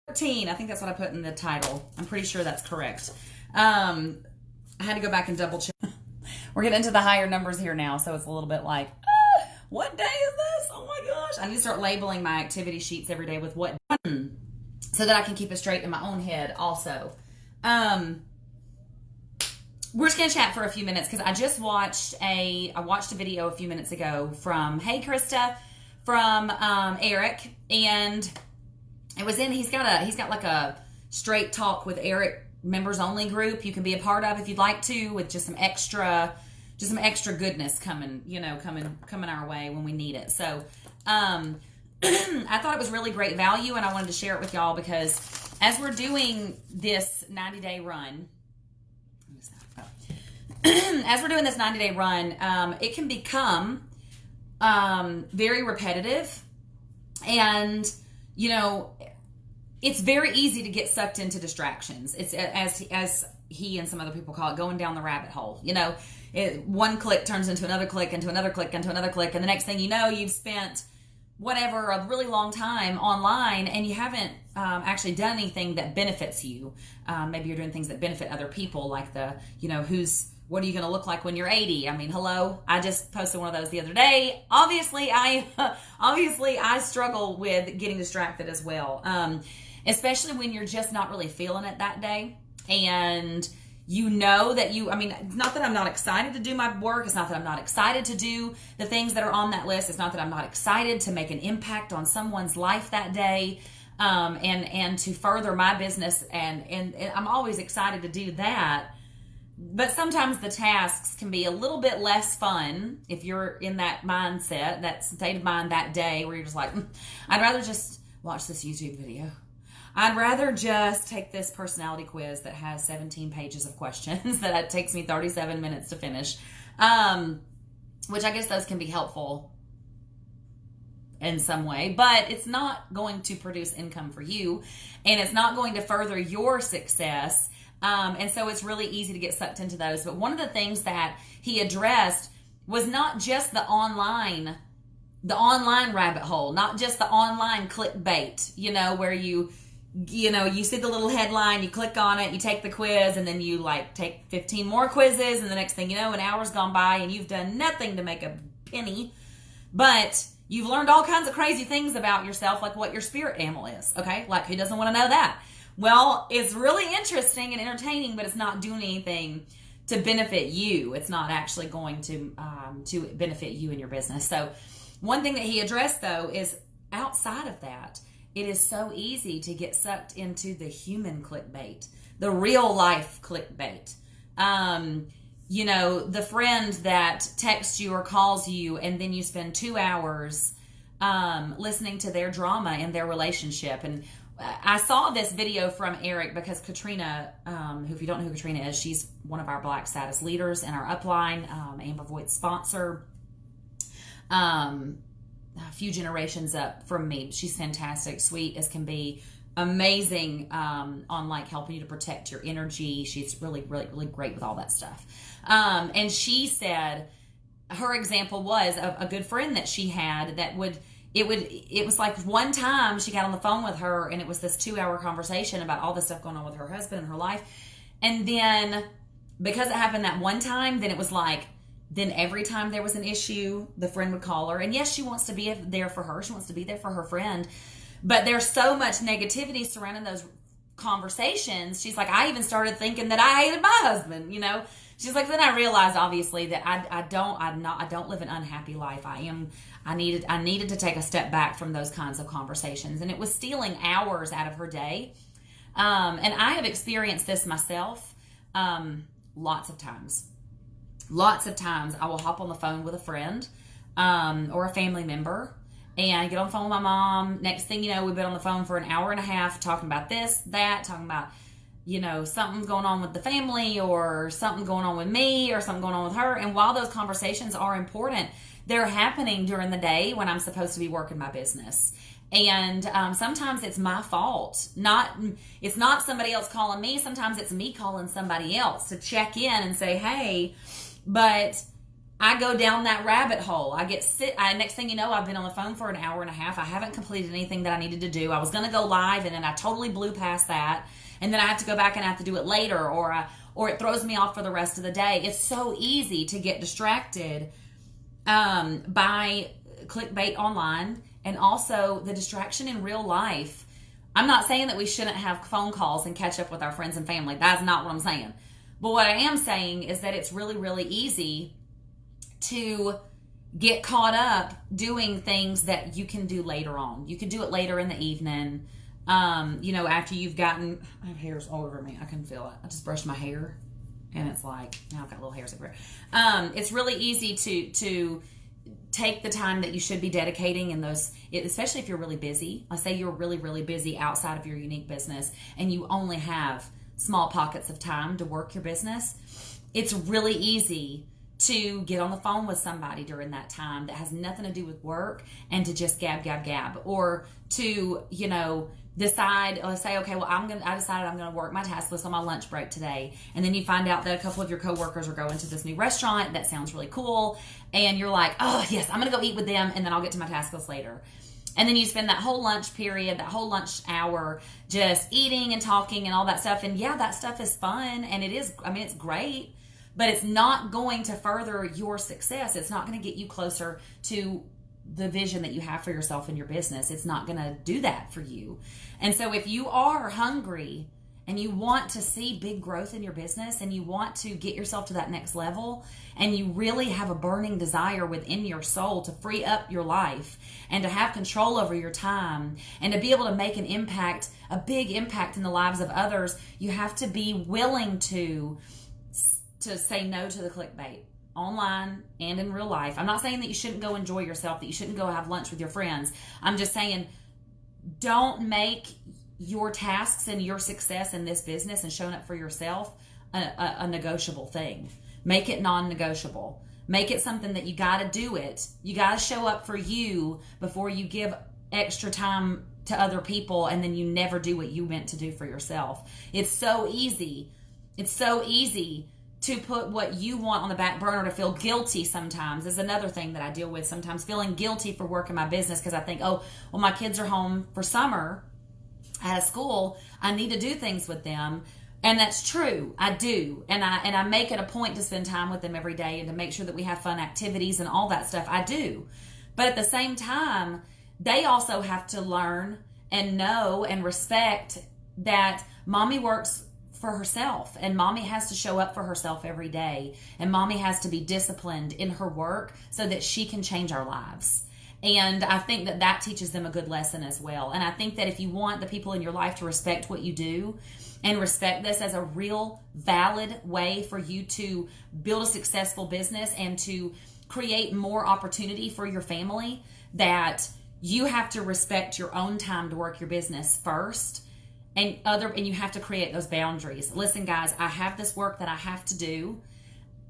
14. I think that's what I put in the title. I'm pretty sure that's correct. I had to go back and double check. We're getting into the higher numbers here now, so it's a little bit like, what day is this? Oh my gosh. I need to start labeling my activity sheets every day with what so that I can keep it straight in my own head also. We're just going to chat for a few minutes because I just watched a video a few minutes ago from, hey Krista, from Eric, and it was he's got like a straight talk with Eric members only group you can be a part of if you'd like to, with just some extra goodness coming our way when we need it. So I thought it was really great value, and I wanted to share it with y'all because as we're doing this 90-day run, it can become very repetitive, and it's very easy to get sucked into distractions. It's as he and some other people call it, going down the rabbit hole. One click turns into another click, into another click, into another click, and the next thing you know, you've spent a really long time online, and you haven't actually done anything that benefits you. Maybe you're doing things that benefit other people, like what are you going to look like when you're 80? I mean, hello. I just posted one of those the other day. Obviously, I struggle with getting distracted as well, especially when you're just not really feeling it that day, and it's not that I'm not excited to do my work. It's not that I'm not excited to do the things that are on that list. It's not that I'm not excited to make an impact on someone's life that day, and to further my business, and I'm always excited to do that. But sometimes the tasks can be a little bit less fun if you're in that mindset, that state of mind that day where you're just like, I'd rather just watch this YouTube video. I'd rather just take this personality quiz that has 17 pages of questions that it takes me 37 minutes to finish, which I guess those can be helpful in some way, but it's not going to produce income for you, and it's not going to further your success. And so it's really easy to get sucked into those. But one of the things that he addressed was not just the online rabbit hole, not just the online clickbait, where you see the little headline, you click on it, you take the quiz, and then you take 15 more quizzes, and the next thing you know, an hour's gone by and you've done nothing to make a penny, but you've learned all kinds of crazy things about yourself, like what your spirit animal is, okay? Like, who doesn't want to know that? Well, it's really interesting and entertaining, but it's not doing anything to benefit you. It's not actually going to benefit you and your business. So one thing that he addressed, though, is outside of that, it is so easy to get sucked into the human clickbait, the real life clickbait. The friend that texts you or calls you, and then you spend 2 hours listening to their drama in their relationship. And I saw this video from Eric because Katrina, who, if you don't know who Katrina is, she's one of our Black Status leaders in our upline, Amber Voigt's sponsor, a few generations up from me. She's fantastic, sweet as can be, amazing on helping you to protect your energy. She's really, really, really great with all that stuff. And she said her example was of a good friend that she had that it was like one time she got on the phone with her, and it was this 2-hour conversation about all the stuff going on with her husband and her life. And then because it happened that one time, then it was then every time there was an issue, the friend would call her. And yes, she wants to be there for her. She wants to be there for her friend. But there's so much negativity surrounding those conversations. She's like, I even started thinking that I hated my husband, She's like, then I realized obviously that I don't live an unhappy life. I needed to take a step back from those kinds of conversations, and it was stealing hours out of her day. And I have experienced this myself lots of times. Lots of times I will hop on the phone with a friend or a family member and get on the phone with my mom. Next thing you know, we've been on the phone for an hour and a half talking about this, that, talking about something's going on with the family, or something going on with me, or something going on with her. And while those conversations are important, they're happening during the day when I'm supposed to be working my business. And sometimes it's my fault. It's not somebody else calling me. Sometimes it's me calling somebody else to check in and say, hey, but I go down that rabbit hole. I get sick. Next thing you know, I've been on the phone for an hour and a half. I haven't completed anything that I needed to do. I was going to go live, and then I totally blew past that. And then I have to go back and I have to do it later, or it throws me off for the rest of the day. It's so easy to get distracted by clickbait online, and also the distraction in real life. I'm not saying that we shouldn't have phone calls and catch up with our friends and family. That's not what I'm saying. But what I am saying is that it's really, really easy to get caught up doing things that you can do later on. You could do it later in the evening, after you've gotten, I have hairs all over me. I can feel it. I just brushed my hair, and it's like, now I've got little hairs everywhere. It's really easy to take the time that you should be dedicating in those, especially if you're really busy. Let's say you're really, really busy outside of your unique business, and you only have small pockets of time to work your business. It's really easy to get on the phone with somebody during that time that has nothing to do with work, and to just gab, or to, decide, let's say, okay, well, I decided I'm going to work my task list on my lunch break today. And then you find out that a couple of your coworkers are going to this new restaurant that sounds really cool. And you're like, oh yes, I'm going to go eat with them, and then I'll get to my task list later. And then you spend that whole lunch period, that whole lunch hour, just eating and talking and all that stuff. And yeah, that stuff is fun, and it's great, but it's not going to further your success. It's not going to get you closer to the vision that you have for yourself and your business. It's not going to do that for you. And so if you are hungry and you want to see big growth in your business, and you want to get yourself to that next level, and you really have a burning desire within your soul to free up your life and to have control over your time and to be able to make an impact, a big impact in the lives of others, you have to be willing to say no to the clickbait, online and in real life. I'm not saying that you shouldn't go enjoy yourself, that you shouldn't go have lunch with your friends. I'm just saying, don't make your tasks and your success in this business and showing up for yourself a negotiable thing. Make it non-negotiable. Make it something that you got to do it. You got to show up for you before you give extra time to other people, and then you never do what you meant to do for yourself. It's so easy. It's so easy to put what you want on the back burner, to feel guilty sometimes is another thing that I deal with sometimes, feeling guilty for working my business because I think, oh, well, my kids are home for summer out of school. I need to do things with them. And that's true. I do. And I make it a point to spend time with them every day and to make sure that we have fun activities and all that stuff. I do. But at the same time, they also have to learn and know and respect that mommy works for herself, and mommy has to show up for herself every day, and mommy has to be disciplined in her work so that she can change our lives. And I think that teaches them a good lesson as well. And I think that if you want the people in your life to respect what you do and respect this as a real valid way for you to build a successful business and to create more opportunity for your family, that you have to respect your own time to work your business first. And you have to create those boundaries. Listen, guys, I have this work that I have to do.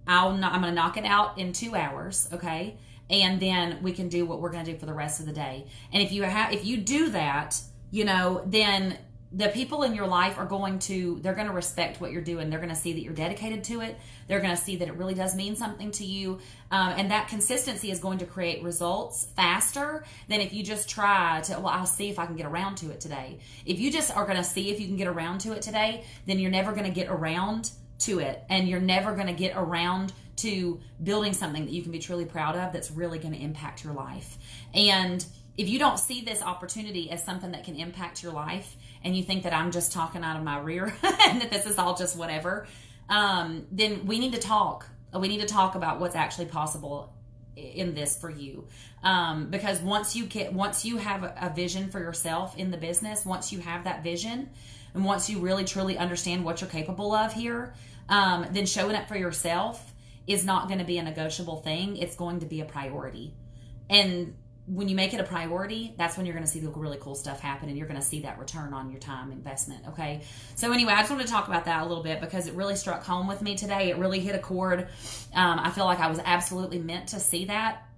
I'm going to knock it out in 2 hours, okay? And then we can do what we're going to do for the rest of the day. And if you do that, then the people in your life they're going to respect what you're doing. They're going to see that you're dedicated to it. They're going to see that it really does mean something to you. And that consistency is going to create results faster than if you just try to, well, I'll see if I can get around to it today. If you just are going to see if you can get around to it today, then you're never going to get around to it. And you're never going to get around to building something that you can be truly proud of that's really going to impact your life. And if you don't see this opportunity as something that can impact your life, and you think that I'm just talking out of my rear and that this is all just whatever, then we need to talk. We need to talk about what's actually possible in this for you. Because once you have a vision for yourself in the business, once you have that vision, and once you really truly understand what you're capable of here, then showing up for yourself is not going to be a negotiable thing. It's going to be a priority. And when you make it a priority, that's when you're going to see the really cool stuff happen, and you're going to see that return on your time investment. Okay. So anyway, I just wanted to talk about that a little bit because it really struck home with me today. It really hit a chord. I feel like I was absolutely meant to see that,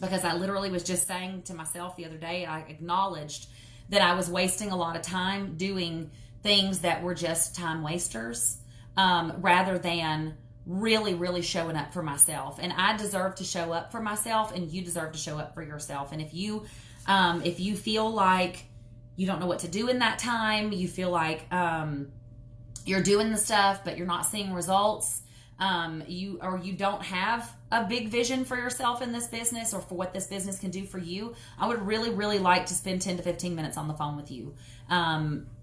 because I literally was just saying to myself the other day, I acknowledged that I was wasting a lot of time doing things that were just time wasters, rather than really, really showing up for myself. And I deserve to show up for myself, and you deserve to show up for yourself. And if you feel like you don't know what to do in that time, you feel like you're doing the stuff, but you're not seeing results, you don't have a big vision for yourself in this business or for what this business can do for you, I would really, really like to spend 10 to 15 minutes on the phone with you.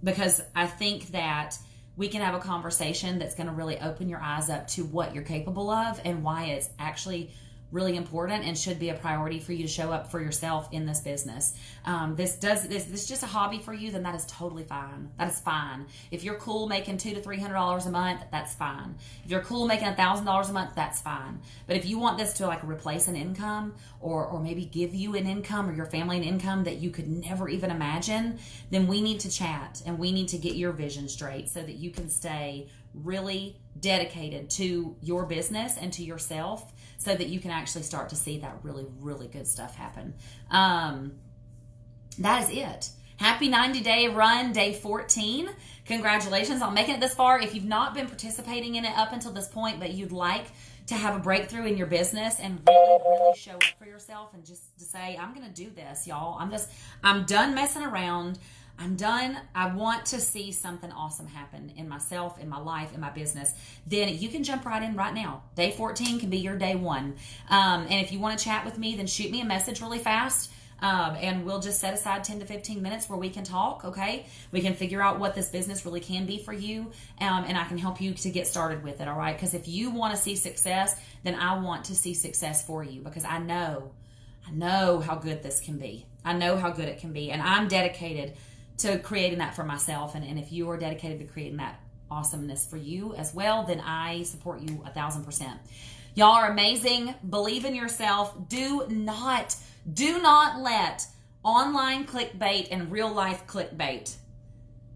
Because I think that we can have a conversation that's going to really open your eyes up to what you're capable of and why it's actually really important and should be a priority for you to show up for yourself in this business. This is just a hobby for you, then that is totally fine. That is fine. If you're cool making $200 to $300 a month, that's fine. If you're cool making $1,000 a month, that's fine. But if you want this to like replace an income or maybe give you an income or your family an income that you could never even imagine, then we need to chat and we need to get your vision straight so that you can stay really dedicated to your business and to yourself so that you can actually start to see that really, really good stuff happen. That is it. Happy 90-day run, day 14. Congratulations on making it this far. If you've not been participating in it up until this point, but you'd like to have a breakthrough in your business and really, really show up for yourself and just to say, I'm going to do this, y'all. I'm done messing around. I'm done. I want to see something awesome happen in myself, in my life, in my business. Then you can jump right in right now. Day 14 can be your day 1. And if you want to chat with me, then shoot me a message really fast. And we'll just set aside 10 to 15 minutes where we can talk, okay? We can figure out what this business really can be for you, and I can help you to get started with it, all right? Because if you want to see success, then I want to see success for you because I know how good this can be. I know how good it can be, and I'm dedicated to creating that for myself. And if you are dedicated to creating that awesomeness for you as well, then I support you 1,000%. Y'all are amazing. Believe in yourself. Do not let online clickbait and real life clickbait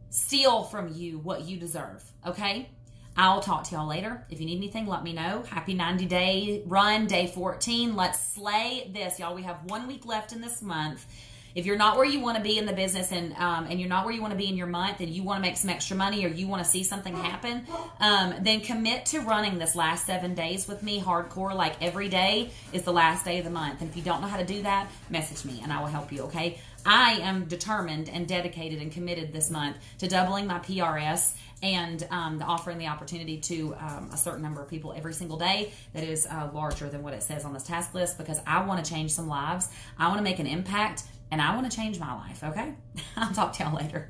steal from you what you deserve. Okay? I'll talk to y'all later. If you need anything, let me know. Happy 90-day run, day 14. Let's slay this, y'all. We have 1 week left in this month. If you're not where you want to be in the business and you're not where you want to be in your month and you want to make some extra money or you want to see something happen, then commit to running this last 7 days with me hardcore. Like every day is the last day of the month. And if you don't know how to do that, message me and I will help you, okay? I am determined and dedicated and committed this month to doubling my PRS and offering the opportunity to a certain number of people every single day that is larger than what it says on this task list because I want to change some lives. I want to make an impact. And I want to change my life, okay? I'll talk to y'all later.